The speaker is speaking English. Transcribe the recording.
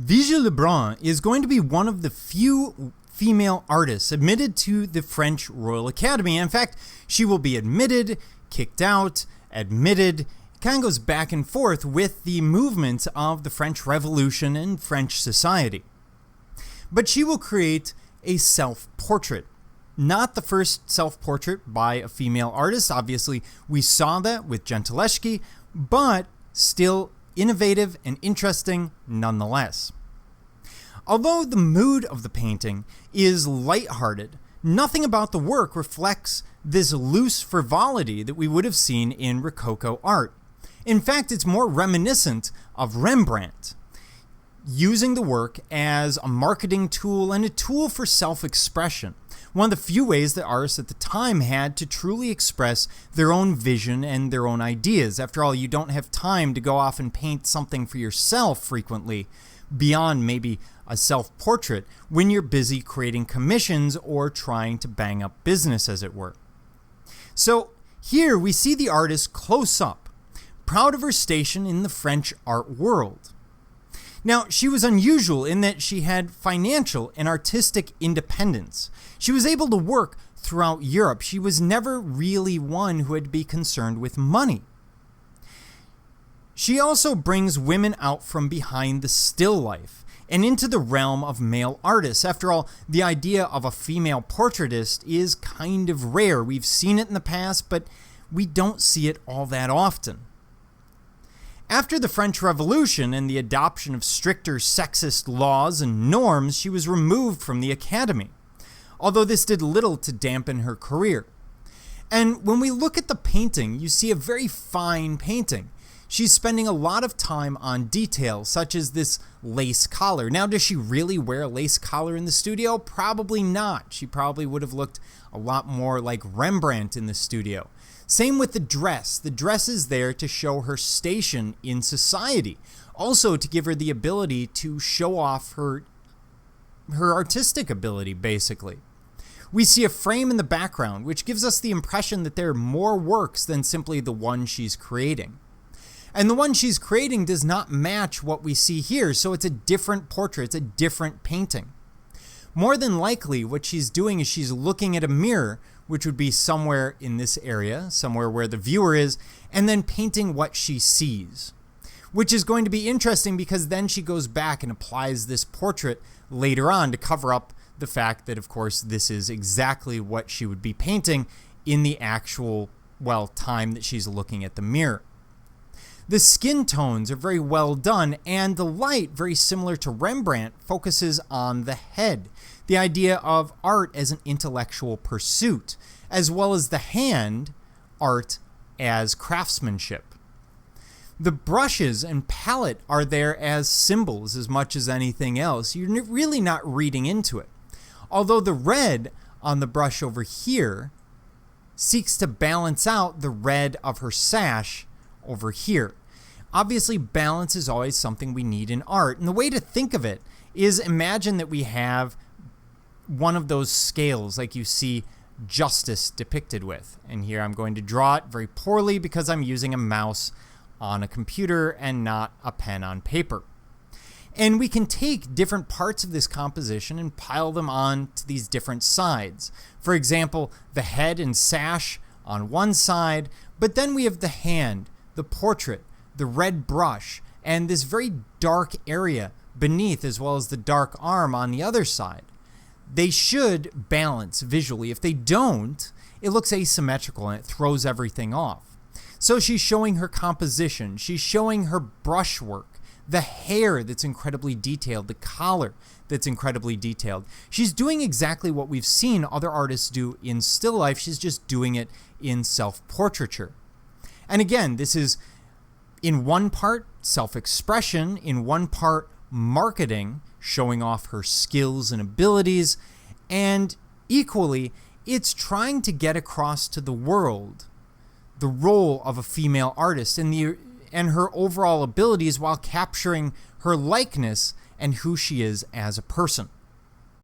Vigee Lebrun is going to be one of the few female artists admitted to the French Royal Academy. In fact, she will be admitted, kicked out, admitted. It kind of goes back and forth with the movement of the French Revolution and French society. But she will create a self-portrait. Not the first self-portrait by a female artist. Obviously, we saw that with Gentileschi, but still innovative and interesting nonetheless. Although the mood of the painting is lighthearted, nothing about the work reflects this loose frivolity that we would have seen in Rococo art. In fact, it's more reminiscent of Rembrandt, using the work as a marketing tool and a tool for self-expression. One of the few ways that artists at the time had to truly express their own vision and their own ideas. After all, you don't have time to go off and paint something for yourself frequently beyond maybe a self-portrait when you're busy creating commissions or trying to bang up business, as it were. So here we see the artist close up, proud of her station in the French art world. Now, she was unusual in that she had financial and artistic independence. She was able to work throughout Europe. She was never really one who had to be concerned with money. She also brings women out from behind the still life and into the realm of male artists. After all, the idea of a female portraitist is kind of rare. We've seen it in the past, but we don't see it all that often. After the French Revolution and the adoption of stricter sexist laws and norms, she was removed from the academy, although this did little to dampen her career. And when we look at the painting, you see a very fine painting. She's spending a lot of time on details, such as this lace collar. Now, does she really wear a lace collar in the studio? Probably not. She probably would have looked a lot more like Rembrandt in the studio. Same with the dress. The dress is there to show her station in society. Also to give her the ability to show off her artistic ability, basically. We see a frame in the background, which gives us the impression that there are more works than simply the one she's creating. And the one she's creating does not match what we see here, so it's a different portrait, it's a different painting. More than likely, what she's doing is she's looking at a mirror, which would be somewhere in this area, somewhere where the viewer is, and then painting what she sees. Which is going to be interesting because then she goes back and applies this portrait later on to cover up the fact that, of course, this is exactly what she would be painting in the actual, time that she's looking at the mirror. The skin tones are very well done, and the light, very similar to Rembrandt, focuses on the head. The idea of art as an intellectual pursuit, as well as the hand, art as craftsmanship. The brushes and palette are there as symbols as much as anything else. You're really not reading into it. Although the red on the brush over here seeks to balance out the red of her sash over here. Obviously, balance is always something we need in art. And the way to think of it is imagine that we have one of those scales like you see justice depicted with. And here I'm going to draw it very poorly because I'm using a mouse on a computer and not a pen on paper. And we can take different parts of this composition and pile them on to these different sides. For example, the head and sash on one side, but then we have the hand, the portrait, the red brush, and this very dark area beneath, as well as the dark arm on the other side. They should balance visually. If they don't, it looks asymmetrical and it throws everything off. So she's showing her composition. She's showing her brushwork, the hair that's incredibly detailed, the collar that's incredibly detailed. She's doing exactly what we've seen other artists do in still life. She's just doing it in self-portraiture. And again, this is in one part self-expression, in one part marketing, showing off her skills and abilities, and equally, it's trying to get across to the world the role of a female artist and her overall abilities while capturing her likeness and who she is as a person.